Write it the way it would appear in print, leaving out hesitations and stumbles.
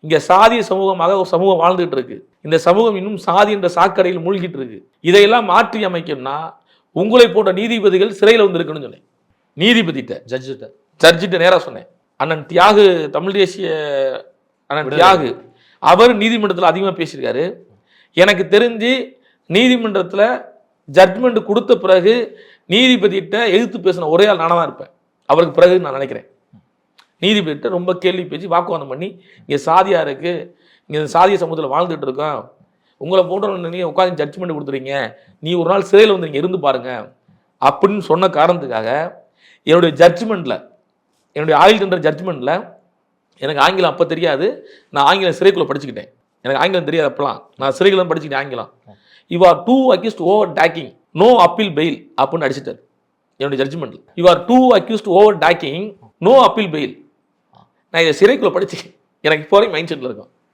இங்க சாதிய சமூகமாக ஒரு சமூகம் வாழ்ந்துட்டு இருக்கு. இந்த சமூகம் இன்னும் சாதி என்ற சாக்கடையில் மூழ்கிட்டு இருக்கு. இதையெல்லாம் மாற்றி அமைக்கணும்னா உங்களை போன்ற நீதிபதிகள் சிறையில் வந்து இருக்கணும்னு சொன்னேன். நீதிபதிட்ட ஜட்ஜிட்ட நேரா சொன்னேன். அண்ணன் தியாகு, தமிழ் தேசிய அண்ணன் தியாகு, அவர் நீதிமன்றத்தில் அதிகமாக பேசியிருக்காரு. எனக்கு தெரிஞ்சு நீதிமன்றத்தில் ஜட்மெண்ட் கொடுத்த பிறகு நீதிபதியிட்ட எதிர்த்து பேசின ஒரே ஆள் நானாக தான் இருப்பேன். அவருக்கு பிறகு நான் நினைக்கிறேன். நீதிபதிட்ட ரொம்ப கேள்வி பேசி வாக்குவாதம் பண்ணி இங்கே சாதியா இருக்கு, இங்கே சாதிய சமூகத்தில் வாழ்ந்துட்டு இருக்கோம், உங்களை போன்ற நீங்கள் உட்காந்து ஜட்ஜ்மெண்ட் கொடுத்துறீங்க, நீ ஒரு நாள் சிறையில் வந்து நீங்கள் இருந்து பாருங்க அப்படின்னு சொன்ன காரணத்துக்காக என்னுடைய ஜட்ஜ்மெண்ட்டில், என்னுடைய ஆயுள் தண்டனை ஜட்ஜ்மெண்ட்டில், எனக்கு ஆங்கிலம் அப்போ தெரியாது, நான் ஆங்கிலம் சிறைக்குள்ளே படிச்சுக்கிட்டேன். எனக்கு ஆங்கிலம் தெரியாது அப்பெல்லாம், நான் சிறைக்குள்ள தான் படிச்சுக்கிட்டேன் ஆங்கிலம். You are too accused over talking, no appeal bail அப்படின்னு அடிச்சிட்டார் என்னுடைய ஜட்ஜ்மெண்ட்டில். You are too accused over talking, no appeal bail. நான் இதை சிறைக்குள்ளே படிச்சுக்கேன். எனக்கு இப்போ வரைக்கும் மைண்ட் செட்டில் இருக்கும்.